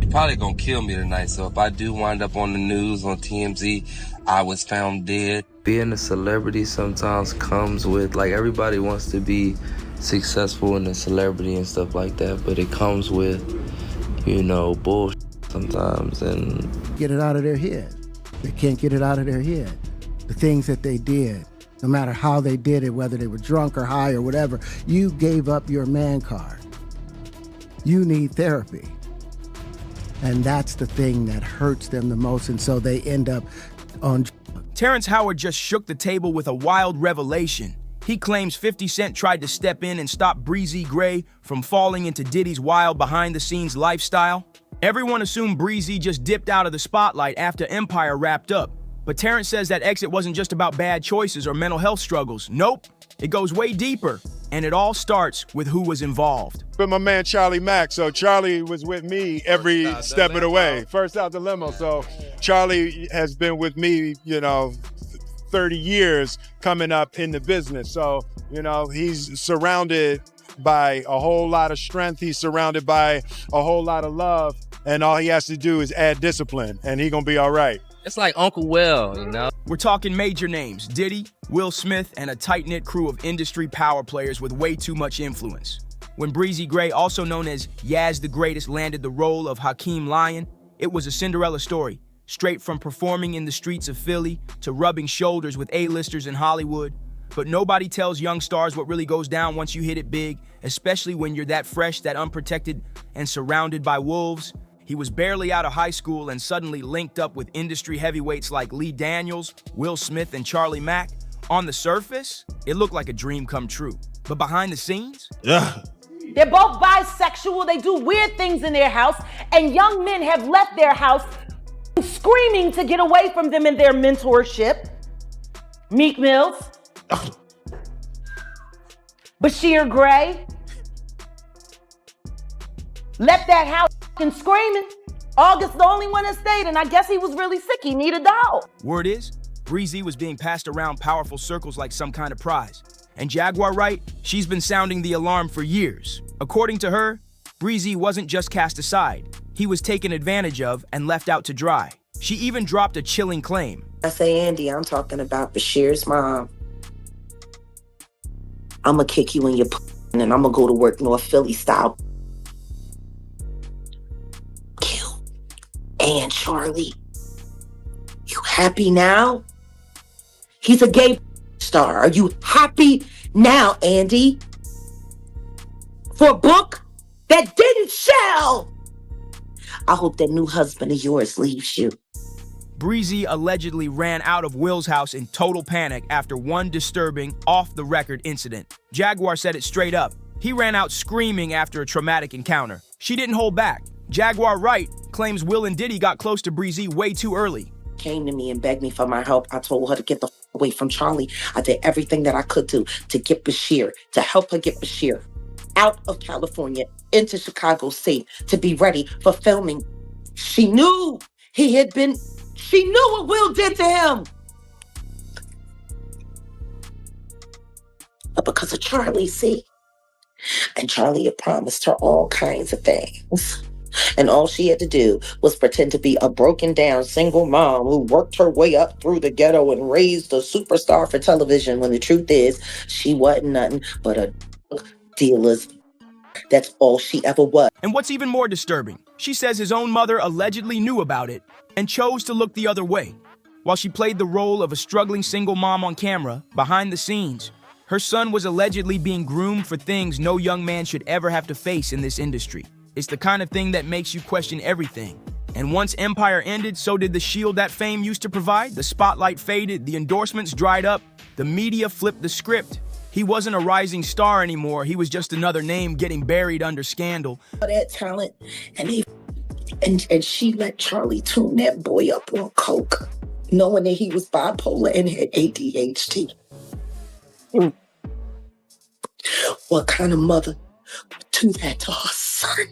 Probably gonna kill me tonight, so if I do wind up on the news on TMZ, I was found dead. Being a celebrity sometimes comes with, like, everybody wants to be successful in a celebrity and stuff like that, but it comes with, you know, bullshit sometimes. And get it out of their head. They can't get it out of their head. The things that they did, no matter how they did it, whether they were drunk or high or whatever, you gave up your man card. You need therapy. And that's the thing that hurts them the most, and so they end up on. Terrence Howard just shook the table with a wild revelation. He claims 50 Cent tried to step in and stop Bryshere Gray from falling into Diddy's wild behind-the-scenes lifestyle. Everyone assumed Bryshere just dipped out of the spotlight after Empire wrapped up. But Terrence says that exit wasn't just about bad choices or mental health struggles. Nope, it goes way deeper. And it all starts with who was involved. With my man Charlie Mack. So Charlie was with me every step of the way. First out the limo. So Charlie has been with me, 30 years coming up in the business. So, he's surrounded by a whole lot of strength. He's surrounded by a whole lot of love. And all he has to do is add discipline, and he's gonna be all right. It's like Uncle Will, We're talking major names: Diddy, Will Smith, and a tight-knit crew of industry power players with way too much influence. When Bryshere Gray, also known as Yaz the Greatest, landed the role of Hakeem Lion, it was a Cinderella story, straight from performing in the streets of Philly to rubbing shoulders with A-listers in Hollywood. But nobody tells young stars what really goes down once you hit it big, especially when you're that fresh, that unprotected, and surrounded by wolves. He was barely out of high school and suddenly linked up with industry heavyweights like Lee Daniels, Will Smith, and Charlie Mack. On the surface, it looked like a dream come true. But behind the scenes? Yeah. They're both bisexual, they do weird things in their house, and young men have left their house screaming to get away from them in their mentorship. Meek Mills. Bryshere Gray. Left that house screaming. August the only one that stayed, and I guess he was really sick. He needed a dog. Word is, Bryshere was being passed around powerful circles like some kind of prize. And Jaguar Wright, she's been sounding the alarm for years. According to her, Bryshere wasn't just cast aside. He was taken advantage of and left out to dry. She even dropped a chilling claim. I say, Andy, I'm talking about Bashire's mom. I'ma kick you in your and I'ma go to work North Philly style. Kill. And Charlie, you happy now? He's a gay star. Are you happy now, Andy? For a book that didn't sell? I hope that new husband of yours leaves you. Bryshere allegedly ran out of Will's house in total panic after one disturbing, off-the-record incident. Jaguar said it straight up. He ran out screaming after a traumatic encounter. She didn't hold back. Jaguar Wright claims Will and Diddy got close to Bryshere way too early. Came to me and begged me for my help. I told her to get the away from Charlie. I did everything that I could do to get Bryshere, to help her get Bryshere out of California into Chicago safe, to be ready for filming. She knew she knew what Will did to him. But because of Charlie, see? And Charlie had promised her all kinds of things. And all she had to do was pretend to be a broken down single mom who worked her way up through the ghetto and raised a superstar for television, when the truth is, she wasn't nothing but a dealer's. That's all she ever was. And what's even more disturbing, she says his own mother allegedly knew about it and chose to look the other way. While she played the role of a struggling single mom on camera, behind the scenes, her son was allegedly being groomed for things no young man should ever have to face in this industry. It's the kind of thing that makes you question everything. And once Empire ended, so did the shield that fame used to provide. The spotlight faded, the endorsements dried up, the media flipped the script. He wasn't a rising star anymore. He was just another name getting buried under scandal. That talent, and she let Charlie tune that boy up on coke, knowing that he was bipolar and had ADHD. What kind of mother would do that to her son?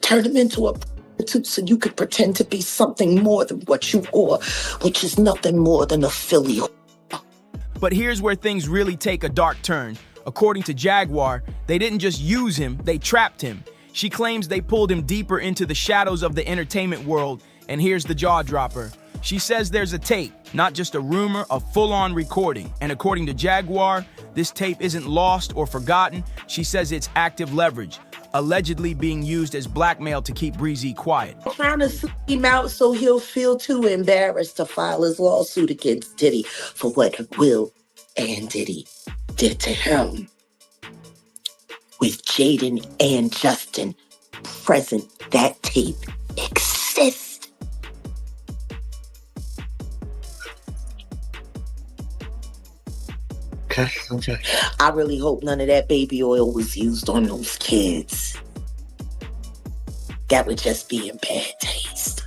Turn him into a prostitute so you could pretend to be something more than what you are, which is nothing more than a Philly. But here's where things really take a dark turn. According to Jaguar, they didn't just use him, they trapped him. She claims they pulled him deeper into the shadows of the entertainment world, and here's the jaw dropper. She says there's a tape, not just a rumor, a full-on recording. And according to Jaguar, this tape isn't lost or forgotten. She says it's active leverage, allegedly being used as blackmail to keep Bryshere quiet. I'm trying to sleep him out so he'll feel too embarrassed to file his lawsuit against Diddy for what Will and Diddy did to him. With Jaden and Justin present, that tape exists. Okay. I really hope none of that baby oil was used on those kids. That would just be in bad taste.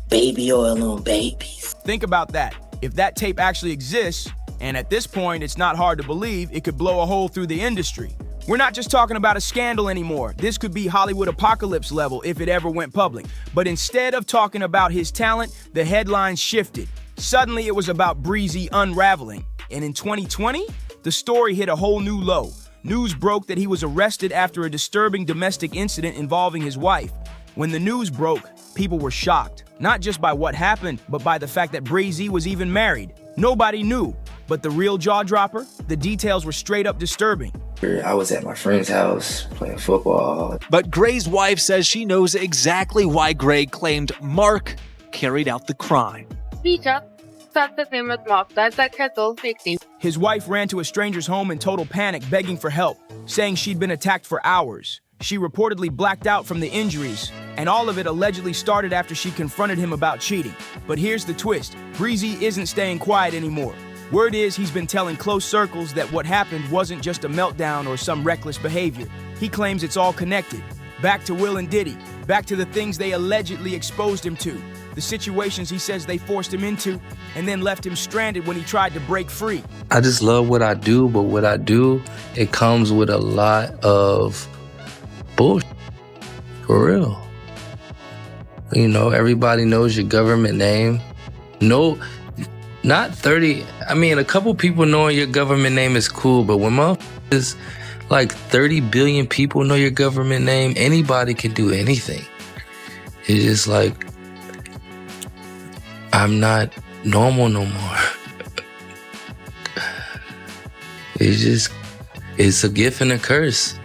Baby oil on babies. Think about that. If that tape actually exists, and at this point it's not hard to believe, it could blow a hole through the industry. We're not just talking about a scandal anymore. This could be Hollywood apocalypse level if it ever went public. But instead of talking about his talent, the headlines shifted. Suddenly it was about Bryshere unraveling. And in 2020, the story hit a whole new low. News broke that he was arrested after a disturbing domestic incident involving his wife. When the news broke, people were shocked, not just by what happened, but by the fact that Bryshere was even married. Nobody knew, but the real jaw dropper, the details were straight up disturbing. I was at my friend's house playing football. But Gray's wife says she knows exactly why Gray claimed Mark carried out the crime. His wife ran to a stranger's home in total panic, begging for help, saying she'd been attacked for hours. She reportedly blacked out from the injuries, and all of it allegedly started after she confronted him about cheating. But here's the twist. Bryshere isn't staying quiet anymore. Word is he's been telling close circles that what happened wasn't just a meltdown or some reckless behavior. He claims it's all connected. Back to Will and Diddy, back to the things they allegedly exposed him to, the situations he says they forced him into, and then left him stranded when he tried to break free. I just love what I do, but what I do, it comes with a lot of bullshit, for real. You know, everybody knows your government name. No, not 30, I mean, a couple people knowing your government name is cool, but when motherfuckers, like 30 billion people know your government name, anybody can do anything. It's just like, I'm not normal no more. It's a gift and a curse.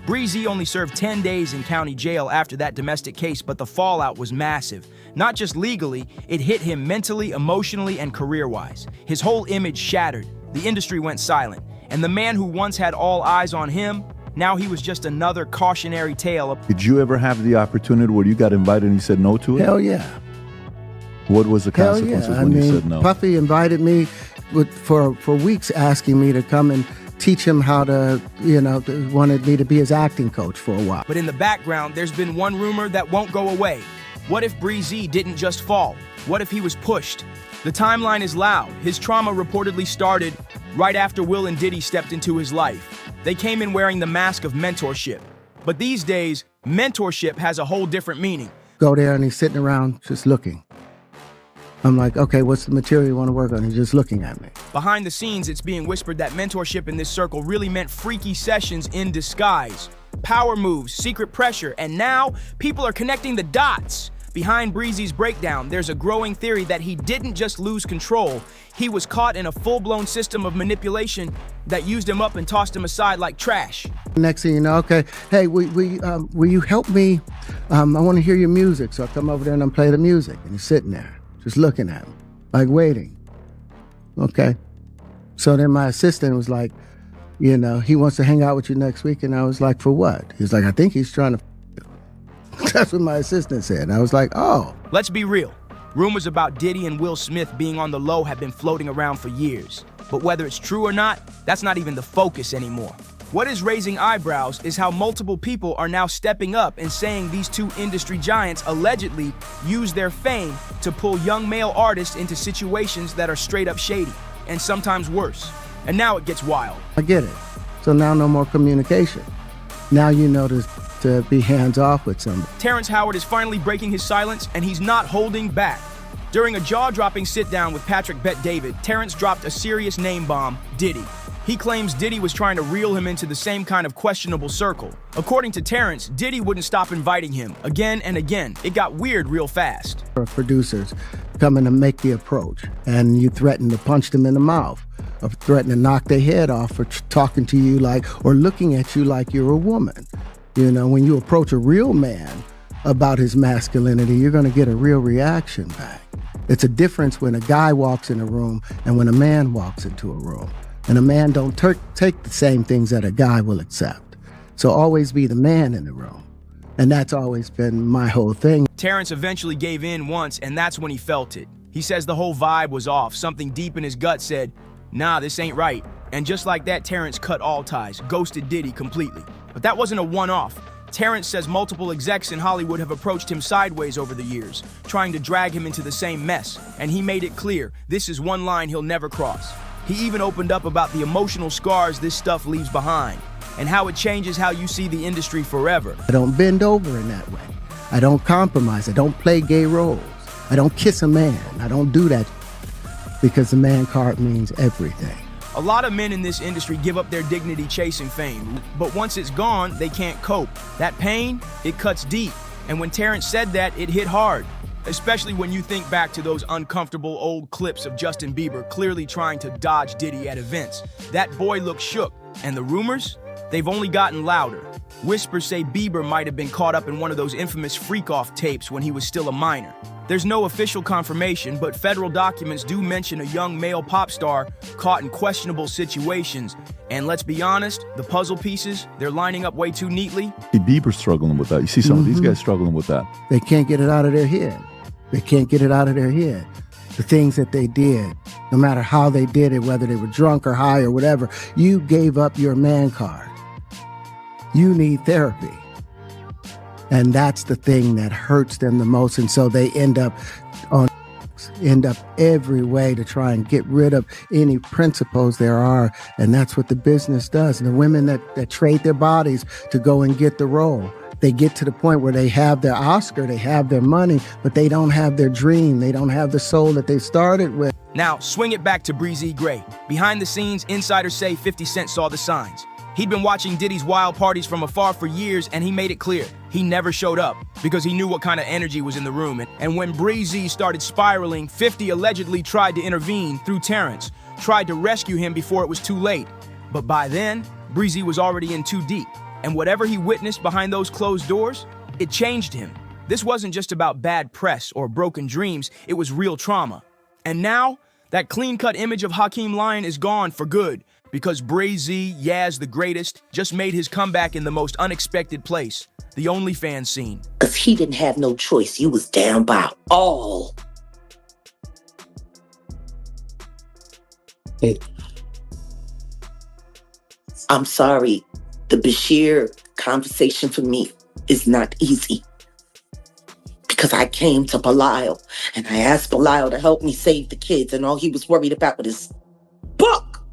Bryshere only served 10 days in county jail after that domestic case, but the fallout was massive. Not just legally, it hit him mentally, emotionally, and career-wise. His whole image shattered. The industry went silent. And the man who once had all eyes on him, now he was just another cautionary tale. Did you ever have the opportunity where you got invited and you said no to it? Hell yeah. What was the consequences when you said no? Puffy invited me for weeks, asking me to come and teach him how to, wanted me to be his acting coach for a while. But in the background, there's been one rumor that won't go away. What if Bryshere didn't just fall? What if he was pushed? The timeline is loud. His trauma reportedly started right after Will and Diddy stepped into his life. They came in wearing the mask of mentorship. But these days, mentorship has a whole different meaning. Go there and he's sitting around just looking. I'm like, okay, what's the material you want to work on? He's just looking at me. Behind the scenes, it's being whispered that mentorship in this circle really meant freaky sessions in disguise. Power moves, secret pressure, and now people are connecting the dots. Behind Bryshere's breakdown, there's a growing theory that he didn't just lose control, he was caught in a full-blown system of manipulation that used him up and tossed him aside like trash. Next thing you know, okay, hey, will you help me? I want to hear your music. So I come over there and I play the music, and he's sitting there, just looking at me, like waiting. Okay. So then my assistant was like, he wants to hang out with you next week. And I was like, for what? He's like, I think he's trying to That's what my assistant said. And I was like, oh. Let's be real. Rumors about Diddy and Will Smith being on the low have been floating around for years. But whether it's true or not, that's not even the focus anymore. What is raising eyebrows is how multiple people are now stepping up and saying these two industry giants allegedly use their fame to pull young male artists into situations that are straight up shady, and sometimes worse. And now it gets wild. I get it. So now no more communication. Now you know to be hands off with somebody. Terrence Howard is finally breaking his silence, and he's not holding back. During a jaw-dropping sit-down with Patrick Bet-David, Terrence dropped a serious name bomb, Diddy. He claims Diddy was trying to reel him into the same kind of questionable circle. According to Terrence, Diddy wouldn't stop inviting him again and again. It got weird real fast. Producers coming to make the approach, and you threaten to punch them in the mouth, or threaten to knock their head off for talking to you like, or looking at you like you're a woman. You know, when you approach a real man about his masculinity, you're going to get a real reaction back. It's a difference when a guy walks in a room and when a man walks into a room. And a man don't take the same things that a guy will accept. So always be the man in the room. And that's always been my whole thing. Terrence eventually gave in once, and that's when he felt it. He says the whole vibe was off. Something deep in his gut said, nah, this ain't right. And just like that, Terrence cut all ties, ghosted Diddy completely. But that wasn't a one-off. Terrence says multiple execs in Hollywood have approached him sideways over the years, trying to drag him into the same mess. And he made it clear, this is one line he'll never cross. He even opened up about the emotional scars this stuff leaves behind and how it changes how you see the industry forever. I don't bend over in that way. I don't compromise. I don't play gay roles. I don't kiss a man. I don't do that because the man card means everything. A lot of men in this industry give up their dignity chasing fame, but once it's gone, they can't cope. That pain, it cuts deep. And when Terrence said that, it hit hard. Especially when you think back to those uncomfortable old clips of Justin Bieber clearly trying to dodge Diddy at events. That boy looked shook, and the rumors? They've only gotten louder. Whispers say Bieber might have been caught up in one of those infamous freak-off tapes when he was still a minor. There's no official confirmation, but federal documents do mention a young male pop star caught in questionable situations. And let's be honest, the puzzle pieces, they're lining up way too neatly. Bieber's struggling with that. You see some of these guys struggling with that. They can't get it out of their head. They can't get it out of their head. The things that they did, no matter how they did it, whether they were drunk or high or whatever, you gave up your man card. You need therapy. And that's the thing that hurts them the most. And so they end up every way to try and get rid of any principles there are. And that's what the business does. And the women that trade their bodies to go and get the role, they get to the point where they have their Oscar, they have their money, but they don't have their dream. They don't have the soul that they started with. Now, swing it back to Bryshere Gray. Behind the scenes, insiders say 50 Cent saw the signs. He'd been watching Diddy's wild parties from afar for years, and he made it clear he never showed up because he knew what kind of energy was in the room. And when Bryshere started spiraling, 50 allegedly tried to intervene through Terrence, tried to rescue him before it was too late. But by then, Bryshere was already in too deep. And whatever he witnessed behind those closed doors, it changed him. This wasn't just about bad press or broken dreams, it was real trauma. And now, that clean-cut image of Hakeem Lyon is gone for good because Bryshere, Yaz the Greatest, just made his comeback in the most unexpected place, the OnlyFans scene. Because he didn't have no choice. You was down by all. I'm sorry. The Bryshere conversation for me is not easy. Because I came to Belial and I asked Belial to help me save the kids, and all he was worried about was his book.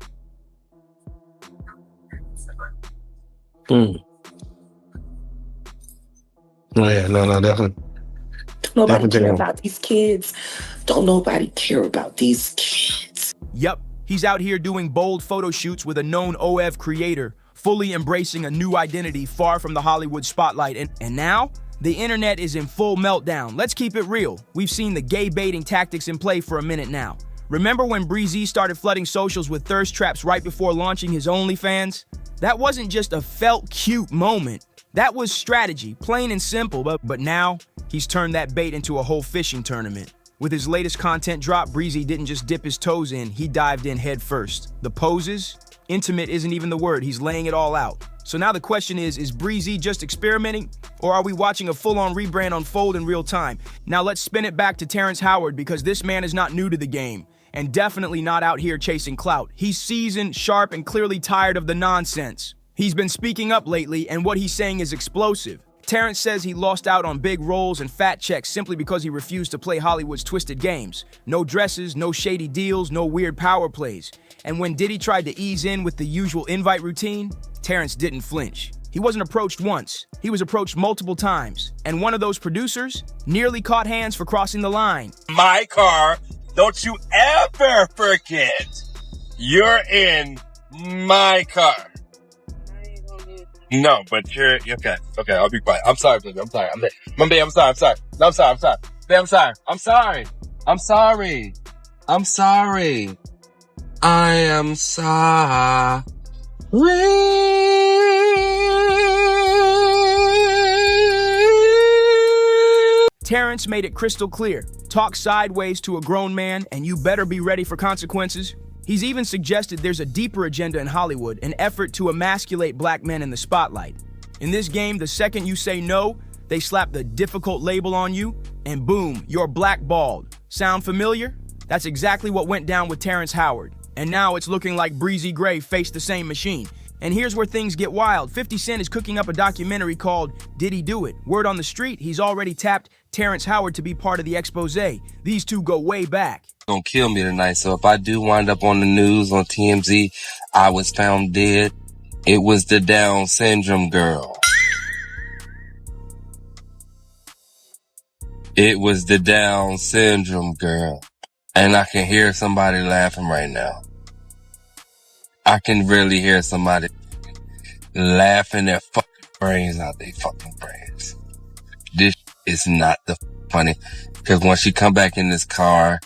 Oh yeah, no, definitely. Don't nobody care about these kids. Don't nobody care about these kids. Yup, he's out here doing bold photo shoots with a known OEV creator, fully embracing a new identity far from the Hollywood spotlight. And now, the internet is in full meltdown. Let's keep it real. We've seen the gay baiting tactics in play for a minute now. Remember when Bryshere started flooding socials with thirst traps right before launching his OnlyFans? That wasn't just a felt cute moment. That was strategy, plain and simple, but now he's turned that bait into a whole fishing tournament. With his latest content drop, Bryshere didn't just dip his toes in, he dived in head first. The poses? Intimate isn't even the word, he's laying it all out. So now the question is Bryshere just experimenting? Or are we watching a full-on rebrand unfold in real time? Now let's spin it back to Terrence Howard because this man is not new to the game. And definitely not out here chasing clout. He's seasoned, sharp, and clearly tired of the nonsense. He's been speaking up lately, and what he's saying is explosive. Terrence says he lost out on big roles and fat checks simply because he refused to play Hollywood's twisted games. No dresses, no shady deals, no weird power plays. And when Diddy tried to ease in with the usual invite routine, Terrence didn't flinch. He wasn't approached once, he was approached multiple times, and one of those producers nearly caught hands for crossing the line. My car, don't you ever forget, you're in my car. No, but you're okay. Okay, I'll be quiet. I'm sorry, baby. I'm sorry. Babe, I'm sorry. I'm sorry. No, I'm sorry. I'm sorry. Babe, I'm sorry. I'm sorry. I'm sorry. I'm sorry. I am sorry. Terrence made it crystal clear. Talk sideways to a grown man, and you better be ready for consequences. He's even suggested there's a deeper agenda in Hollywood, an effort to emasculate black men in the spotlight. In this game, the second you say no, they slap the difficult label on you, and boom, you're blackballed. Sound familiar? That's exactly what went down with Terrence Howard. And now it's looking like Bryshere Gray faced the same machine. And here's where things get wild. 50 Cent is cooking up a documentary called Diddy Do It? Word on the street, he's already tapped Terrence Howard to be part of the expose. These two go way back. Gonna kill me tonight, so if I do wind up on the news on TMZ, I was found dead. It was the Down syndrome girl. It was the Down syndrome girl. And I can hear somebody laughing right now. I can really hear somebody laughing their fucking brains out their fucking brains. This is not the funny. Because when she come back in this car,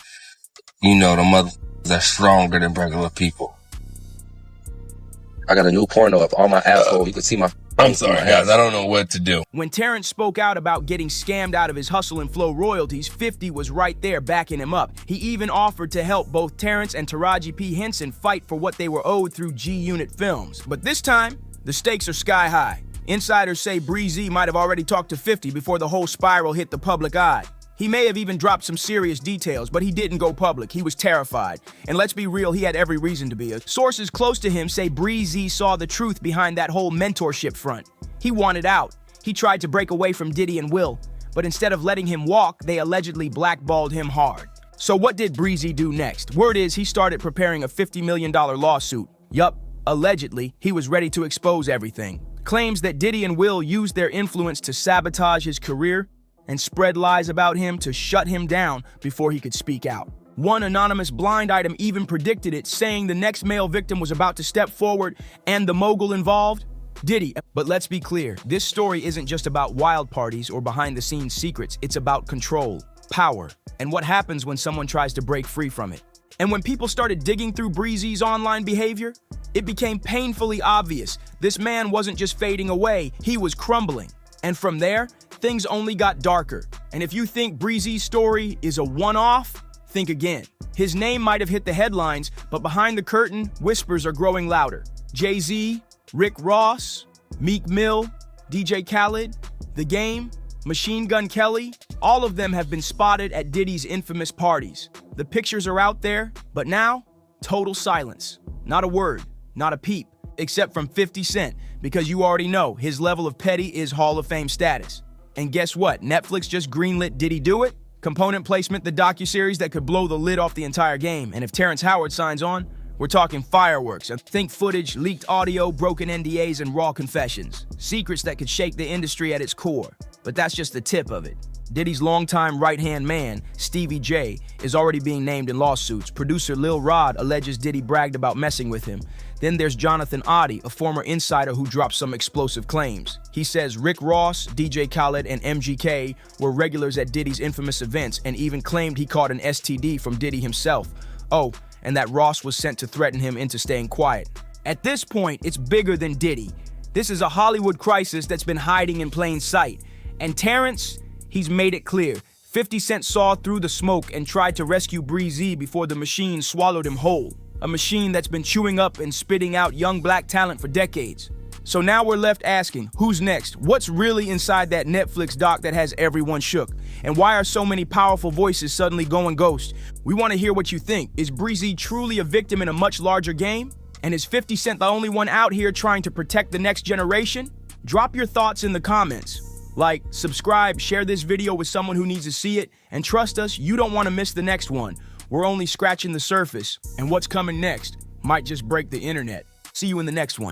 you know the mothers are stronger than regular people. I got a new porno up on my asshole. You can see my... I'm sorry, guys. I don't know what to do. When Terrence spoke out about getting scammed out of his Hustle and Flow royalties, 50 was right there backing him up. He even offered to help both Terrence and Taraji P. Henson fight for what they were owed through G-Unit Films. But this time, the stakes are sky high. Insiders say Bryshere might have already talked to 50 before the whole spiral hit the public eye. He may have even dropped some serious details, but he didn't go public. He was terrified. And let's be real, he had every reason to be. Sources close to him say Bryshere saw the truth behind that whole mentorship front. He wanted out. He tried to break away from Diddy and Will, but instead of letting him walk, they allegedly blackballed him hard. So what did Bryshere do next? Word is he started preparing a $50 million lawsuit. Yup, allegedly, he was ready to expose everything. Claims that Diddy and Will used their influence to sabotage his career and spread lies about him to shut him down before he could speak out. One anonymous blind item even predicted it, saying the next male victim was about to step forward and the mogul involved, Diddy. But let's be clear, this story isn't just about wild parties or behind-the-scenes secrets. It's about control, power, and what happens when someone tries to break free from it. And when people started digging through Brysere's online behavior, it became painfully obvious this man wasn't just fading away, he was crumbling. And from there, things only got darker. And if you think Brysere's story is a one-off, think again. His name might have hit the headlines, but behind the curtain, whispers are growing louder. Jay-Z, Rick Ross, Meek Mill, DJ Khaled, The Game, Machine Gun Kelly, all of them have been spotted at Diddy's infamous parties. The pictures are out there, but now, total silence. Not a word, not a peep, except from 50 Cent, because you already know his level of petty is Hall of Fame status. And guess what? Netflix just greenlit Diddy Do It? Component placement, the docuseries that could blow the lid off the entire game. And if Terrence Howard signs on, we're talking fireworks. Think footage, leaked audio, broken NDAs, and raw confessions. Secrets that could shake the industry at its core. But that's just the tip of it. Diddy's longtime right-hand man, Stevie J, is already being named in lawsuits. Producer Lil Rod alleges Diddy bragged about messing with him. Then there's Jonathan Oddie, a former insider who dropped some explosive claims. He says Rick Ross, DJ Khaled, and MGK were regulars at Diddy's infamous events and even claimed he caught an STD from Diddy himself. Oh, and that Ross was sent to threaten him into staying quiet. At this point, it's bigger than Diddy. This is a Hollywood crisis that's been hiding in plain sight. And Terrence, he's made it clear. 50 Cent saw through the smoke and tried to rescue Bryshere before the machine swallowed him whole. A machine that's been chewing up and spitting out young black talent for decades. So now we're left asking, who's next? What's really inside that Netflix doc that has everyone shook? And why are so many powerful voices suddenly going ghost? We want to hear what you think. Is Bryshere truly a victim in a much larger game? And is 50 Cent the only one out here trying to protect the next generation? Drop your thoughts in the comments. Like, subscribe, share this video with someone who needs to see it, and trust us, you don't want to miss the next one. We're only scratching the surface, and what's coming next might just break the internet. See you in the next one.